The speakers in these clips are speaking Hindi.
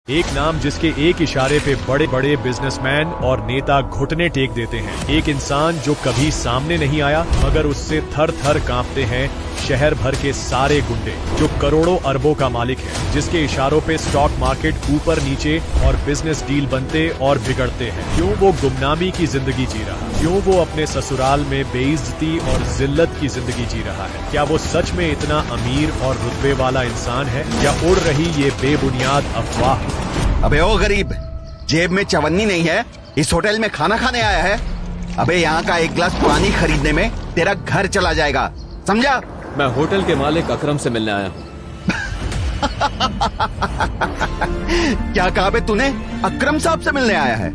एक नाम जिसके एक इशारे पे बड़े बड़े बिजनेसमैन और नेता घुटने टेक देते हैं। एक इंसान जो कभी सामने नहीं आया मगर उससे थर थर कांपते हैं शहर भर के सारे गुंडे। जो करोड़ों अरबों का मालिक है, जिसके इशारों पे स्टॉक मार्केट ऊपर नीचे और बिजनेस डील बनते और बिगड़ते हैं। क्यों वो गुमनामी की जिंदगी जी रहा, क्यों वो अपने ससुराल में बेइज्जती और जिल्लत की जिंदगी जी रहा है। क्या वो सच में इतना अमीर और रुतबे वाला इंसान है या उड़ रही ये बेबुनियाद अफवाह। अबे ओ गरीब, जेब में चवन्नी नहीं है, इस होटल में खाना खाने आया है। अबे यहाँ का एक गिलास पानी खरीदने में तेरा घर चला जाएगा, समझा? मैं होटल के मालिक अकरम से मिलने आया हूँ। क्या कहा बे तूने? अकरम साहब से मिलने आया है?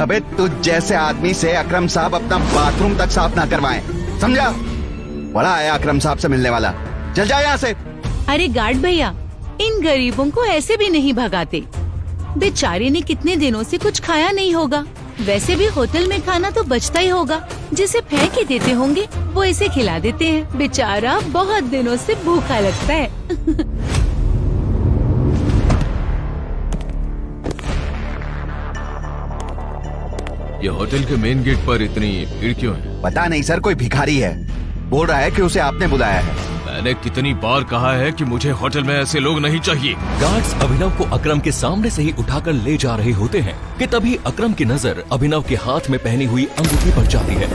अबे तुझ जैसे आदमी से अकरम साहब अपना बाथरूम तक साफ ना करवाएं, समझा? बड़ा आया अकरम साहब से मिलने वाला, चल जा यहाँ से। अरे गार्ड भैया, इन गरीबों को ऐसे भी नहीं भगाते। बेचारे ने कितने दिनों से कुछ खाया नहीं होगा। वैसे भी होटल में खाना तो बचता ही होगा, जिसे फेंक ही देते होंगे वो इसे खिला देते हैं। बेचारा बहुत दिनों से भूखा लगता है। ये होटल के मेन गेट पर इतनी भीड़ क्यों है? पता नहीं सर, कोई भिखारी है, बोल रहा है कि उसे आपने बुलाया है। मैंने कितनी बार कहा है कि मुझे होटल में ऐसे लोग नहीं चाहिए। गार्ड्स अभिनव को अकरम के सामने से ही उठाकर ले जा रहे होते हैं कि तभी अकरम की नजर अभिनव के हाथ में पहनी हुई अंगूठी पर जाती है।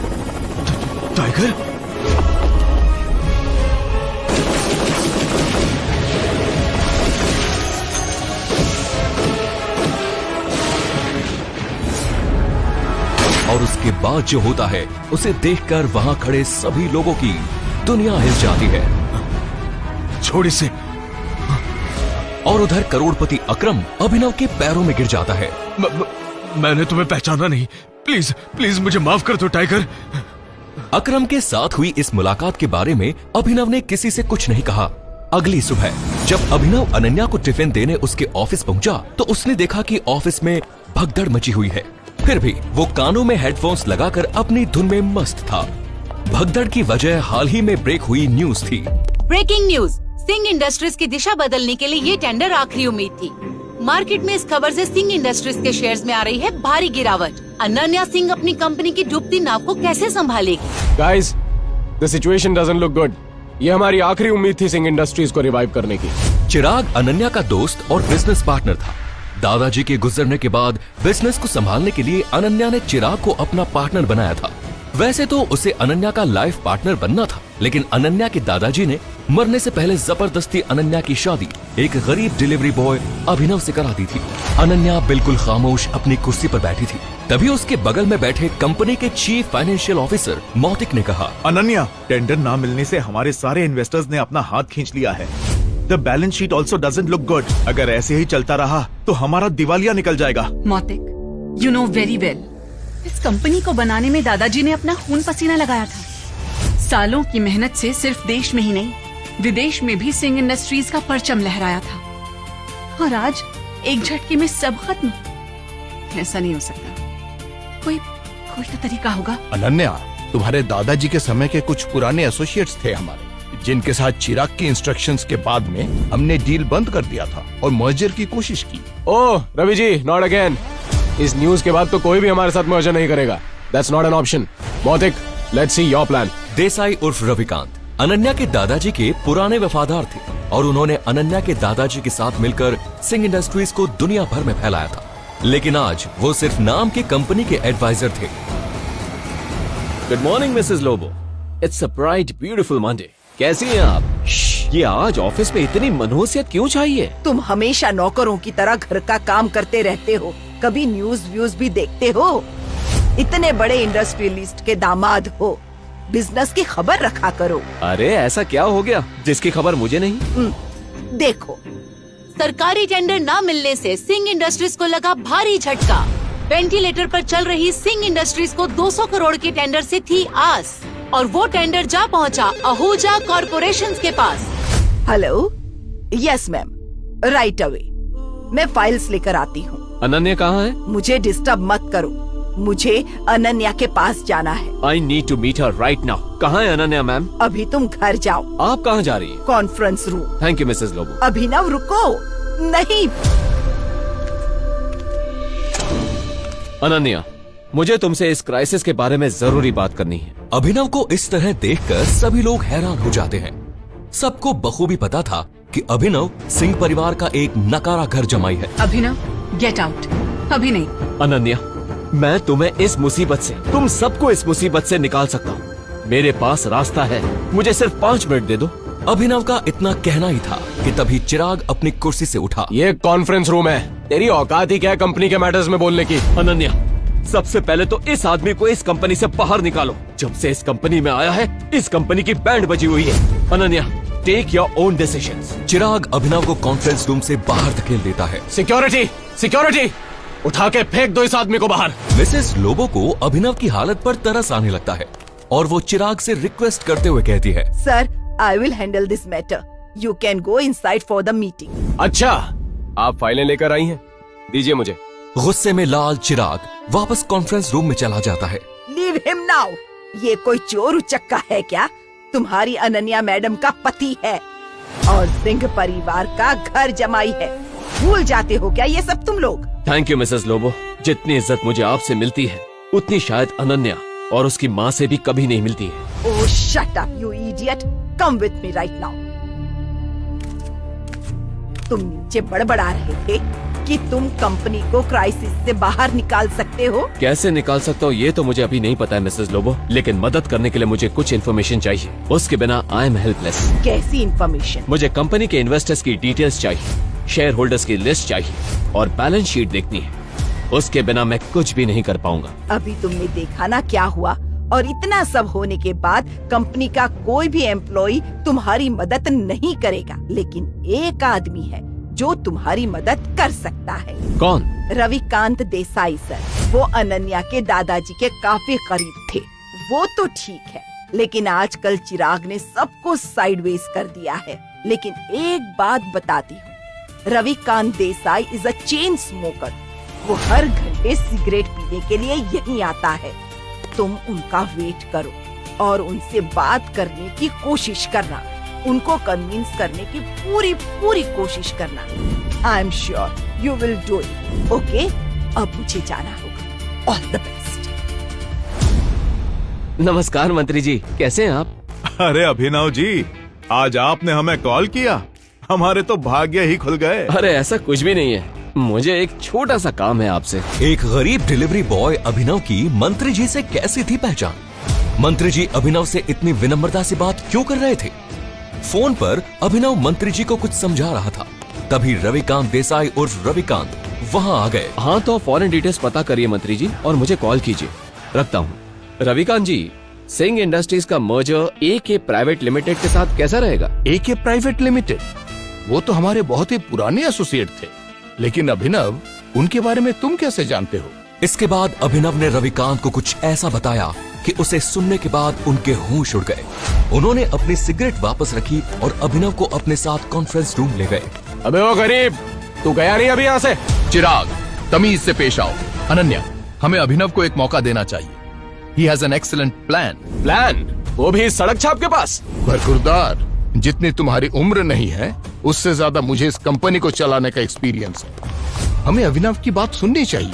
टाइगर, और उसके बाद जो होता है उसे देखकर वहाँ खड़े सभी लोगों की दुनिया हिल जाती है। छोड़ इसे। और उधर करोड़पति अकरम अभिनव के पैरों में गिर जाता है। मैंने तुम्हें पहचाना नहीं, प्लीज प्लीज मुझे माफ कर दो टाइगर। अकरम के साथ हुई इस मुलाकात के बारे में अभिनव ने किसी से कुछ नहीं कहा। अगली सुबह जब अभिनव अनन्या को टिफिन देने उसके ऑफिस पहुंचा तो उसने देखा कि ऑफिस में भगदड़ मची हुई है। फिर भी वो कानों में हेडफोन्स लगाकर अपनी धुन में मस्त था। भगदड़ की वजह हाल ही में ब्रेक हुई न्यूज थी। ब्रेकिंग न्यूज, सिंह इंडस्ट्रीज की दिशा बदलने के लिए ये टेंडर आखिरी उम्मीद थी। मार्केट में इस खबर से सिंह इंडस्ट्रीज के शेयर्स में आ रही है भारी गिरावट। अनन्या सिंह अपनी कंपनी की डूबती नाव को कैसे संभालेगी? Guys, the situation doesn't look good. ये हमारी आखिरी उम्मीद थी सिंह इंडस्ट्रीज को रिवाइव करने की। चिराग अनन्या का दोस्त और बिजनेस पार्टनर था। दादाजी के गुजरने के बाद बिजनेस को संभालने के लिए अनन्या ने चिराग को अपना पार्टनर बनाया था। वैसे तो उसे अनन्या का लाइफ पार्टनर बनना था, लेकिन अनन्या के दादाजी ने मरने से पहले जबरदस्ती अनन्या की शादी एक गरीब डिलीवरी बॉय अभिनव से करा दी थी। अनन्या बिल्कुल खामोश अपनी कुर्सी पर बैठी थी। तभी उसके बगल में बैठे कंपनी के चीफ फाइनेंशियल ऑफिसर मौतिक ने कहा, अनन्या, टेंडर ना मिलने से हमारे सारे इन्वेस्टर्स ने अपना हाथ खींच लिया है। The balance sheet also doesn't look good. अगर ऐसे ही चलता रहा तो हमारा दिवालिया निकल जाएगा। मौतिक, यू नो वेरी वेल, इस कंपनी को बनाने में दादाजी ने अपना खून पसीना लगाया था। सालों की मेहनत से सिर्फ देश में ही नहीं, विदेश में भी सिंह इंडस्ट्रीज का परचम लहराया था। और आज एक झटके में सब खत्म। ऐसा नहीं हो सकता। कोई तो तरीका होगा। अनन्या, तुम्हारे दादाजी के समय के कुछ पुराने एसोसिएट्स थे हमारे, जिनके साथ चिराग की इंस्ट्रक्शंस के बाद में हमने डील बंद कर दिया था और मर्जर की कोशिश की। ओह रवि जी, नॉट अगेन। इस न्यूज के बाद तो कोई भी हमारे साथ मर्जर नहीं करेगा। That's not an option. मौतिक, let's see your plan. Desai उर्फ रविकांत अनन्या के दादाजी के पुराने वफादार थे और उन्होंने अनन्या के दादाजी के साथ मिलकर सिंह इंडस्ट्रीज को दुनिया भर में फैलाया था। लेकिन आज वो सिर्फ नाम के कंपनी के एडवाइजर थे। Good morning Mrs Lobo. It's a bright beautiful Monday. कैसी हैं आप? ये आज ऑफिस में इतनी मनहूसियत क्यों चाहिए? तुम हमेशा नौकरों की तरह घर का काम करते रहते हो, कभी न्यूज व्यूज भी देखते हो? इतने बड़े इंडस्ट्रियलिस्ट के दामाद हो, बिजनेस की खबर रखा करो। अरे ऐसा क्या हो गया जिसकी खबर मुझे नहीं? देखो, सरकारी टेंडर न मिलने से सिंह इंडस्ट्रीज को लगा भारी झटका। वेंटिलेटर पर चल रही सिंह इंडस्ट्रीज को 200 करोड़ के टेंडर से थी आस, और वो टेंडर जा पहुंचा आहूजा कॉर्पोरेशंस के पास। Hello, yes ma'am, right away. मैं फाइल्स लेकर आती हूँ। अनन्या कहाँ है? मुझे डिस्टर्ब मत करो, मुझे अनन्या के पास जाना है। I need to meet her right now. कहाँ है अनन्या मैम? अभी तुम घर जाओ। आप कहाँ जा रही हैं? Conference room. Thank you Mrs Lobo. Abhinav रुको, नहीं, अनन्या, मुझे तुमसे इस क्राइसिस के बारे में जरूरी बात करनी है। अभिनव को इस तरह देखकर सभी लोग हैरान हो जाते हैं। सबको बखूबी पता था कि अभिनव सिंह परिवार का एक नकारा घर जमाई है। अभिनव गेट आउट, अभी नहीं। अनन्या, मैं तुम्हें इस मुसीबत से, तुम सबको इस मुसीबत से निकाल सकता हूँ। मेरे पास रास्ता है, मुझे सिर्फ 5 मिनट दे दो। अभिनव का इतना कहना ही था कि तभी चिराग अपनी कुर्सी से उठा। ये कॉन्फ्रेंस रूम है, तेरी औकात ही क्या है कंपनी के मैटर्स में बोलने की? अनन्या, सबसे पहले तो इस आदमी को इस कंपनी से बाहर निकालो। जब से इस कंपनी में आया है, इस कंपनी की बैंड बजी हुई है। Ananya, take your own decisions. Chirag Abhinav को कॉन्फ्रेंस रूम से बाहर धकेल देता है। सिक्योरिटी, सिक्योरिटी, उठा के फेंक दो इस आदमी को बाहर। मिसेस लोबो को अभिनव की हालत पर तरस आने लगता है और वो चिराग से रिक्वेस्ट करते हुए कहती है, sir, I will handle this matter. You can go inside for the meeting. अच्छा, आप फाइलें लेकर आई हैं, दीजिए मुझे। गुस्से में लाल चिराग वापस कॉन्फ्रेंस रूम में चला जाता है। Leave him now. ये कोई चोर उचक्का है क्या? तुम्हारी अनन्या मैडम का पति है और सिंह परिवार का घर जमाई है। भूल जाते हो क्या ये सब तुम लोग? Thank you Mrs Lobo. जितनी इज्जत मुझे आपसे मिलती है, उतनी शायद अनन्या और उसकी माँ से भी कभी नहीं मिलती है। Oh shut up you idiot, come with me right now. तुम नीचे बड़बड़ा रहे थे कि तुम कंपनी को क्राइसिस से बाहर निकाल सकते हो। कैसे निकाल सकता हूँ ये तो मुझे अभी नहीं पता है मिसेस लोबो, लेकिन मदद करने के लिए मुझे कुछ इन्फॉर्मेशन चाहिए। उसके बिना आई एम हेल्पलेस। कैसी इन्फॉर्मेशन? मुझे कंपनी के इन्वेस्टर्स की डिटेल्स चाहिए, शेयर होल्डर्स की लिस्ट चाहिए और बैलेंस शीट देखनी है। उसके बिना मैं कुछ भी नहीं कर पाऊंगा। अभी तुमने देखा ना क्या हुआ, और इतना सब होने के बाद कंपनी का कोई भी एम्प्लॉय तुम्हारी मदद नहीं करेगा, लेकिन एक आदमी है जो तुम्हारी मदद कर सकता है। कौन? रविकांत देसाई सर। वो अनन्या के दादाजी के काफी करीब थे। वो तो ठीक है, लेकिन आजकल चिराग ने सबको साइडवेज कर दिया है। लेकिन एक बात बताती हूँ, Ravikant Desai is a chain smoker. वो हर घंटे सिगरेट पीने के लिए यहीं आता है। तुम उनका वेट करो और उनसे बात करने की कोशिश करना, उनको कन्विंस करने की पूरी कोशिश करना। I am sure you will do it. Okay, अब मुझे जाना होगा। All the best. नमस्कार मंत्री जी, कैसे हैं आप? अरे अभिनव जी, आज आपने हमें कॉल किया, हमारे तो भाग्य ही खुल गए। अरे ऐसा कुछ भी नहीं है, मुझे एक छोटा सा काम है आपसे। एक गरीब डिलीवरी बॉय अभिनव की मंत्री जी से कैसी थी पहचान? मंत्री जी अभिनव से इतनी विनम्रता से बात क्यों कर रहे थे? फोन पर अभिनव मंत्री जी को कुछ समझा रहा था, तभी रविकांत देसाई उर्फ रविकांत वहां आ गए। हाँ तो फॉरेन डिटेल्स पता करिए मंत्री जी और मुझे कॉल कीजिए। रखता हूँ। रविकांत जी, सिंह इंडस्ट्रीज का मर्जर AK प्राइवेट लिमिटेड के साथ कैसा रहेगा? AK private limited? वो तो हमारे बहुत ही पुराने एसोसिएट थे, लेकिन अभिनव, उनके बारे में तुम कैसे जानते हो? इसके बाद अभिनव ने रविकांत को कुछ ऐसा बताया कि उसे सुनने के बाद उनके होश उड़ गए। उन्होंने अपनी सिगरेट वापस रखी और अभिनव को अपने साथ कॉन्फ्रेंस रूम ले गए। अबे वो गरीब, तू गया नहीं अभी यहाँ से? चिराग, तमीज से पेश आओ। अनन्या, हमें अभिनव को एक मौका देना चाहिए। He has an excellent plan. Plan? वो भी सड़क छाप के पास? बरखुरदार, जितनी तुम्हारी उम्र नहीं है, उससे ज्यादा मुझे इस कंपनी को चलाने का एक्सपीरियंस है। हमें अभिनव की बात सुननी चाहिए।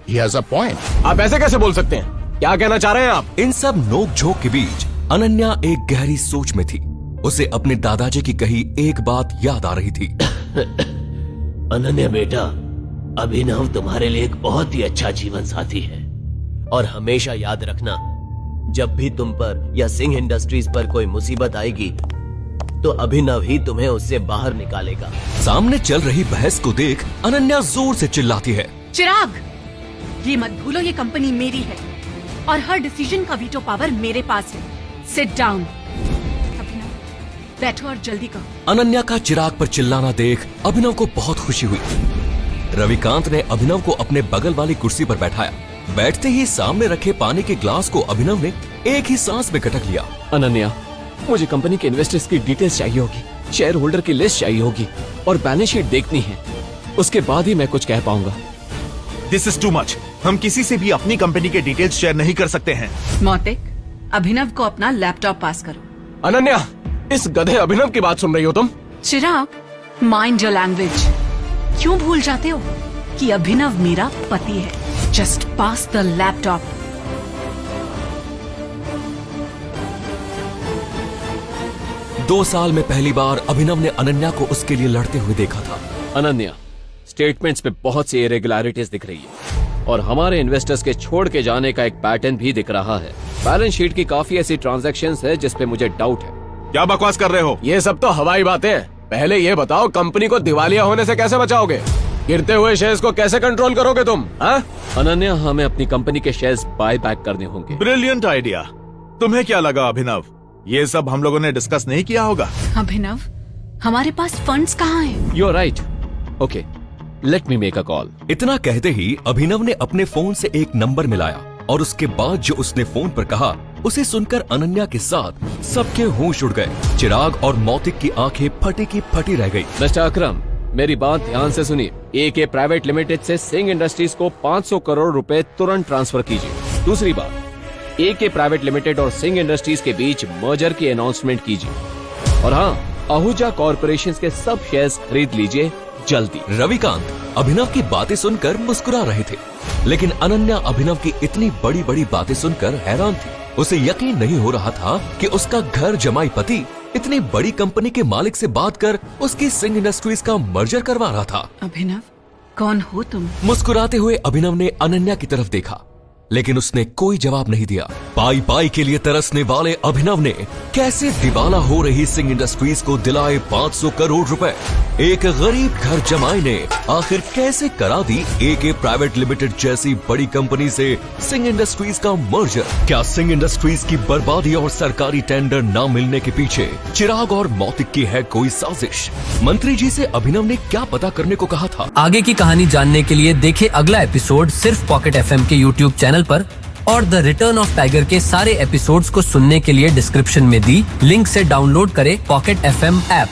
He has a point. आप ऐसे कैसे बोल सकते हैं? क्या कहना चाह रहे हैं आप? इन सब नोक झोंक के बीच अनन्या एक गहरी सोच में थी। उसे अपने दादाजी की कही एक बात याद आ रही थी। अनन्या बेटा, अभिनव तुम्हारे लिए एक बहुत ही अच्छा जीवन साथी है और हमेशा याद रखना, जब भी तुम पर या सिंह इंडस्ट्रीज पर कोई मुसीबत आएगी तो अभिनव ही तुम्हें उससे बाहर निकालेगा। सामने चल रही बहस को देख अनन्या जोर से चिल्लाती है, चिराग, ये मत भूलो ये कंपनी मेरी है और हर डिसीजन का वीटो पावर मेरे पास है। Sit down. अभिनव, बैठो और जल्दी करो। अनन्या का चिराग पर चिल्लाना देख अभिनव को बहुत खुशी हुई। रविकांत ने अभिनव को अपने बगल वाली कुर्सी पर बैठाया। बैठते ही सामने रखे पानी के ग्लास को अभिनव ने एक ही सांस में गटक लिया। अनन्या, मुझे कंपनी के इन्वेस्टर्स की डिटेल्स चाहिए होगी, शेयर होल्डर की लिस्ट चाहिए होगी और बैलेंस शीट देखनी है। उसके बाद ही मैं कुछ कह पाऊंगा। This is too much. हम किसी से भी अपनी कंपनी के डिटेल्स शेयर नहीं कर सकते हैं। मोतिक, अभिनव को अपना लैपटॉप पास करो। अनन्या, इस गधे अभिनव की बात सुन रही हो तुम? चिराग, माइंड योर लैंग्वेज। क्यों भूल जाते हो कि अभिनव मेरा पति है? Just pass the laptop. दो साल में पहली बार अभिनव ने अनन्या को उसके लिए लड़ते हुए देखा था। अनन्या, स्टेटमेंट्स में बहुत सी इरेगुलरिटीज दिख रही है और हमारे इन्वेस्टर्स के छोड़ के जाने का एक पैटर्न भी दिख रहा है। बैलेंस शीट की काफी ऐसी ट्रांजैक्शंस है जिस पे मुझे डाउट है। क्या बकवास कर रहे हो? ये सब तो हवाई बातें हैं। पहले ये बताओ, कंपनी को दिवालिया होने से कैसे बचाओगे? गिरते हुए शेयर्स को कैसे कंट्रोल करोगे तुम? अनन्या, हमें अपनी कंपनी के शेयर्स बाय बैक करने होंगे। Brilliant idea. तुम्हें क्या लगा अभिनव, ये सब हम लोगों ने डिस्कस नहीं किया होगा? अभिनव, हमारे पास फंड्स कहाँ हैं? You are right. Okay, let me make a call. इतना कहते ही अभिनव ने अपने फोन से एक नंबर मिलाया और उसके बाद जो उसने फोन पर कहा उसे सुनकर अनन्या के साथ सबके होश उड़ गए। चिराग और मौतिक की आंखें फटी की फटी रह गई। मिस्टर अकरम, मेरी बात ध्यान से सुनिए। एके प्राइवेट लिमिटेड से सिंह इंडस्ट्रीज को 500 करोड़ रुपए तुरंत ट्रांसफर कीजिए। दूसरी बात, एके प्राइवेट लिमिटेड और सिंह इंडस्ट्रीज के बीच मर्जर की अनाउंसमेंट कीजिए। और हाँ, आहूजा कॉर्पोरेशन के सब शेयर्स खरीद लीजिए जल्दी। रविकांत अभिनव की बातें सुनकर मुस्कुरा रहे थे, लेकिन अनन्या अभिनव की इतनी बड़ी बड़ी बातें सुनकर हैरान थी। उसे यकीन नहीं हो रहा था कि उसका घर जमाई पति इतनी बड़ी कंपनी के मालिक से बात कर उसकी सिंह इंडस्ट्रीज का मर्जर करवा रहा था। अभिनव, कौन हो तुम? मुस्कुराते हुए अभिनव ने अनन्या की तरफ देखा, लेकिन उसने कोई जवाब नहीं दिया। पाई पाई के लिए तरसने वाले अभिनव ने कैसे दिवाला हो रही सिंह इंडस्ट्रीज को दिलाए 500 करोड़ रुपए। एक गरीब घर जमाई ने आखिर कैसे करा दी एके प्राइवेट लिमिटेड जैसी बड़ी कंपनी से सिंह इंडस्ट्रीज का मर्जर। क्या सिंह इंडस्ट्रीज की बर्बादी और सरकारी टेंडर न मिलने के पीछे चिराग और मौतिक की है कोई साजिश? मंत्री जी से अभिनव ने क्या पता करने को कहा था? आगे की कहानी जानने के लिए देखें अगला एपिसोड सिर्फ पॉकेट एफएम के यूट्यूब चैनल पर, और द रिटर्न ऑफ टाइगर के सारे एपिसोड्स को सुनने के लिए डिस्क्रिप्शन में दी लिंक से डाउनलोड करें पॉकेट एफएम ऐप।